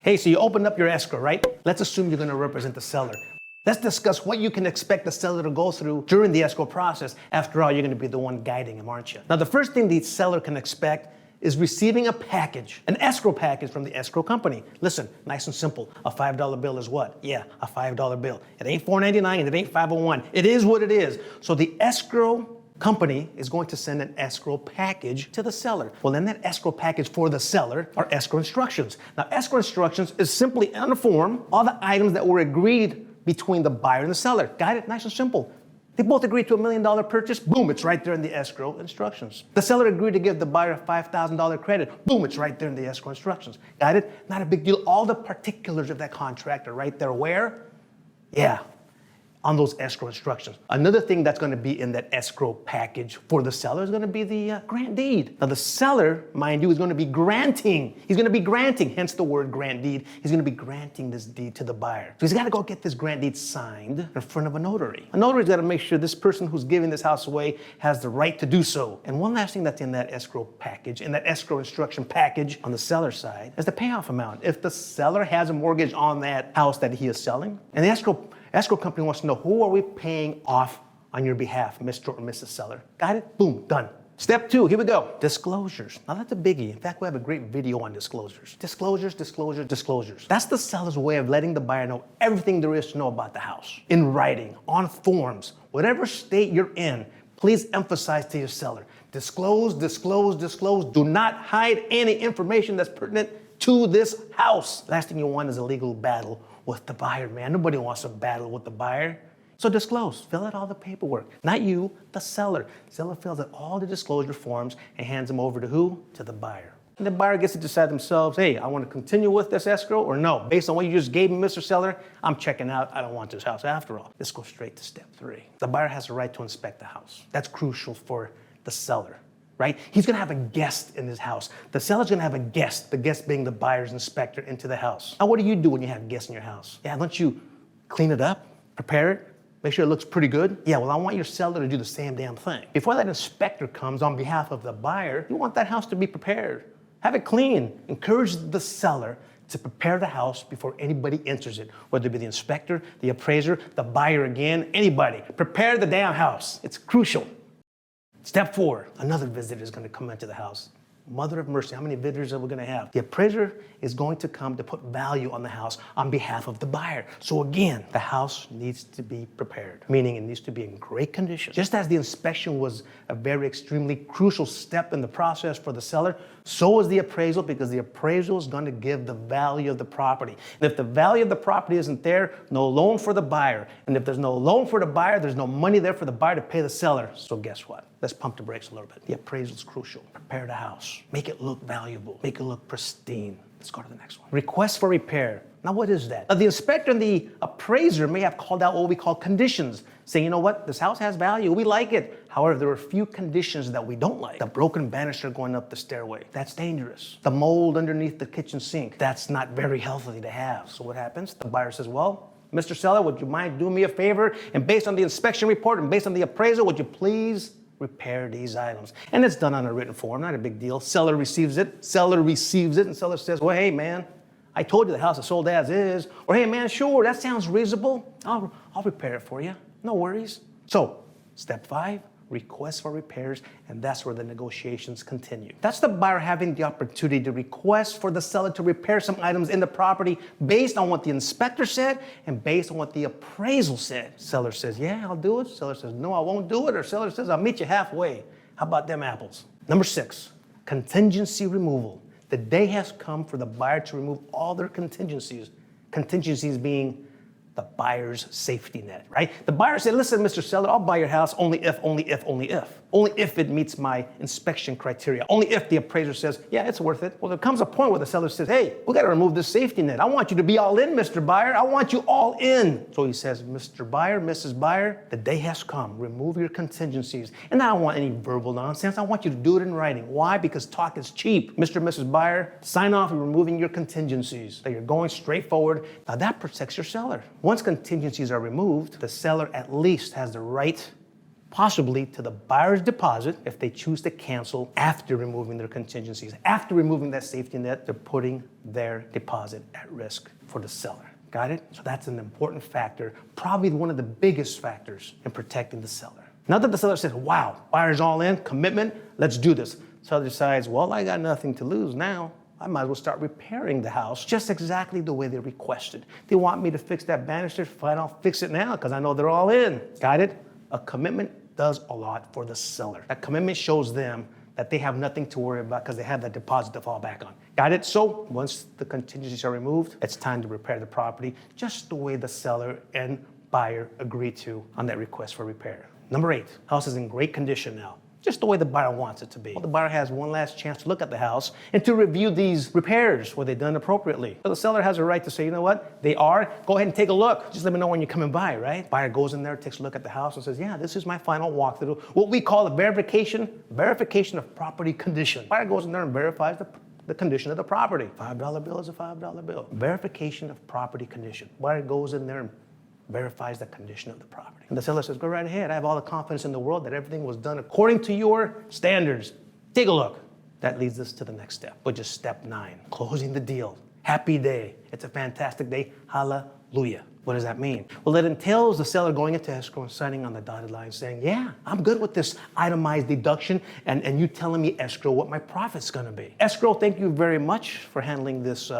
Hey, so you opened up your escrow, right? Let's assume you're going to represent the seller. Let's discuss what you can expect the seller to go through during the escrow process. After all, you're going to be the one guiding him, aren't you? Now, the first thing the seller can expect is receiving a package, an escrow package from the escrow company. Listen, nice and simple. A $5 bill is what? Yeah, a $5 bill. It ain't $4.99, it ain't 501. It is what it is. So the escrow company is going to send an escrow package to the seller. Well, in that escrow package for the seller are escrow instructions. Now, escrow instructions is simply on the form all the items that were agreed between the buyer and the seller. Got it? Nice and simple. They both agreed to $1 million purchase. Boom, it's right there in the escrow instructions. The seller agreed to give the buyer a $5,000 credit. Boom, it's right there in the escrow instructions. Got it? Not a big deal. All the particulars of that contract are right there. Where? Yeah, on those escrow instructions. Another thing that's going to be in that escrow package for the seller is going to be the grant deed. Now the seller, mind you, is going to be granting. He's going to be granting, hence the word grant deed. He's going to be granting this deed to the buyer. So he's got to go get this grant deed signed in front of a notary. A notary's got to make sure this person who's giving this house away has the right to do so. And one last thing that's in that escrow package, in that escrow instruction package on the seller side, is the payoff amount. If the seller has a mortgage on that house that he is selling, and the escrow company wants to know, who are we paying off on your behalf, Mr. or Mrs. Seller? Got it? Boom, done. Step 2, here we go. Disclosures. Now that's a biggie. In fact, we have a great video on disclosures. Disclosures, disclosures, disclosures. That's the seller's way of letting the buyer know everything there is to know about the house. In writing, on forms, whatever state you're in, please emphasize to your seller. Disclose, disclose, disclose. Do not hide any information that's pertinent to this house. Last thing you want is a legal battle with the buyer, man. Nobody wants to battle with the buyer. So disclose, fill out all the paperwork. Not you, the seller. The seller fills out all the disclosure forms and hands them over to who? To the buyer. And the buyer gets to decide themselves, hey, I want to continue with this escrow or no. Based on what you just gave me, Mr. Seller, I'm checking out. I don't want this house after all. Let's go straight to step 3. The buyer has the right to inspect the house. That's crucial for the seller. Right? He's going to have a guest in his house. The seller's going to have a guest, the guest being the buyer's inspector into the house. Now, what do you do when you have guests in your house? Yeah, don't you clean it up, prepare it, make sure it looks pretty good? Yeah, well, I want your seller to do the same damn thing. Before that inspector comes on behalf of the buyer, you want that house to be prepared. Have it clean. Encourage the seller to prepare the house before anybody enters it, whether it be the inspector, the appraiser, the buyer again, anybody. Prepare the damn house. It's crucial. Step 4, another visitor is going to come into the house. Mother of mercy, how many visitors are we going to have? The appraiser is going to come to put value on the house on behalf of the buyer. So again, the house needs to be prepared, meaning it needs to be in great condition. Just as the inspection was a very extremely crucial step in the process for the seller, so is the appraisal, because the appraisal is going to give the value of the property. And if the value of the property isn't there, no loan for the buyer. And if there's no loan for the buyer, there's no money there for the buyer to pay the seller. So guess what? Let's pump the brakes a little bit. The appraisal is crucial. Prepare the house. Make it look valuable. Make it look pristine. Let's go to the next one. Request for repair. Now, what is that? Now, the inspector and the appraiser may have called out what we call conditions, saying, you know what, this house has value. We like it. However, there are a few conditions that we don't like. The broken banister going up the stairway. That's dangerous. The mold underneath the kitchen sink. That's not very healthy to have. So what happens? The buyer says, well, Mr. Seller, would you mind doing me a favor? And based on the inspection report and based on the appraisal, would you please repair these items? And it's done on a written form, not a big deal. Seller receives it, and seller says, well, hey, man, I told you the house is sold as is. Or, hey, man, sure, that sounds reasonable. I'll repair it for you. No worries. So, step 5, request for repairs, and that's where the negotiations continue. That's the buyer having the opportunity to request for the seller to repair some items in the property based on what the inspector said and based on what the appraisal said. Seller says, yeah, I'll do it. Seller says, no, I won't do it. Or seller says, I'll meet you halfway. How about them apples? Number 6, contingency removal. The day has come for the buyer to remove all their contingencies. Contingencies being the buyer's safety net, right? The buyer said, listen, Mr. Seller, I'll buy your house only if. Only if it meets my inspection criteria. Only if the appraiser says, yeah, it's worth it. Well, there comes a point where the seller says, hey, we got to remove this safety net. I want you to be all in, Mr. Buyer. I want you all in. So he says, Mr. Buyer, Mrs. Buyer, the day has come. Remove your contingencies. And I don't want any verbal nonsense. I want you to do it in writing. Why? Because talk is cheap. Mr. and Mrs. Buyer, sign off on removing your contingencies. So you're going straight forward. Now that protects your seller. Once contingencies are removed, the seller at least has the right possibly to the buyer's deposit if they choose to cancel after removing their contingencies. After removing that safety net, they're putting their deposit at risk for the seller. Got it? So that's an important factor, probably one of the biggest factors in protecting the seller. Now that the seller says, wow, buyer's all in, commitment, let's do this. Seller decides, well, I got nothing to lose now. I might as well start repairing the house just exactly the way they requested. They want me to fix that banister, fine, I'll fix it now because I know they're all in. Got it? A commitment does a lot for the seller. That commitment shows them that they have nothing to worry about because they have that deposit to fall back on. Got it? So once the contingencies are removed, it's time to repair the property just the way the seller and buyer agreed to on that request for repair. Number 8, house is in great condition now, just the way the buyer wants it to be. Well, the buyer has one last chance to look at the house and to review these repairs. Were they done appropriately? So the seller has a right to say, you know what, they are. Go ahead and take a look. Just let me know when you're coming by, right? Buyer goes in there, takes a look at the house and says, yeah, this is my final walkthrough. What we call a verification of property condition. Buyer goes in there and verifies the condition of the property. $5 bill is a $5 bill. Verification of property condition. Buyer goes in there and verifies the condition of the property. And the seller says, go right ahead. I have all the confidence in the world that everything was done according to your standards. Take a look. That leads us to the next step, which is step 9, closing the deal. Happy day. It's a fantastic day. Hallelujah. What does that mean? Well, it entails the seller going into escrow and signing on the dotted line saying, yeah, I'm good with this itemized deduction and you telling me, escrow, what my profit's gonna be. Escrow, thank you very much for handling this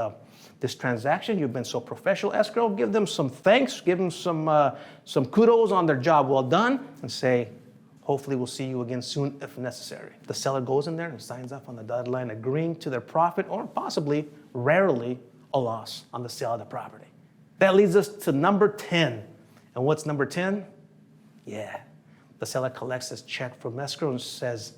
transaction. You've been so professional. Escrow, give them some thanks, give them some kudos on their job well done, and say, hopefully we'll see you again soon if necessary. The seller goes in there and signs off on the dotted line, agreeing to their profit or possibly, rarely, a loss on the sale of the property. That leads us to number 10. And what's number 10? Yeah, the seller collects his check from escrow and says,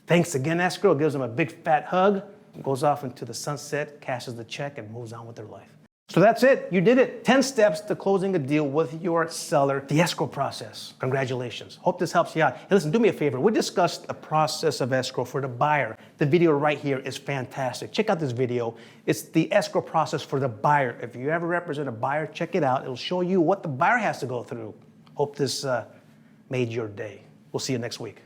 thanks again, escrow, gives them a big fat hug, goes off into the sunset, cashes the check, and moves on with their life. So that's it. You did it. 10 steps to closing a deal with your seller, the escrow process. Congratulations. Hope this helps you out. Hey, listen, do me a favor. We discussed the process of escrow for the buyer. The video right here is fantastic. Check out this video. It's the escrow process for the buyer. If you ever represent a buyer, check it out. It'll show you what the buyer has to go through. Hope this made your day. We'll see you next week.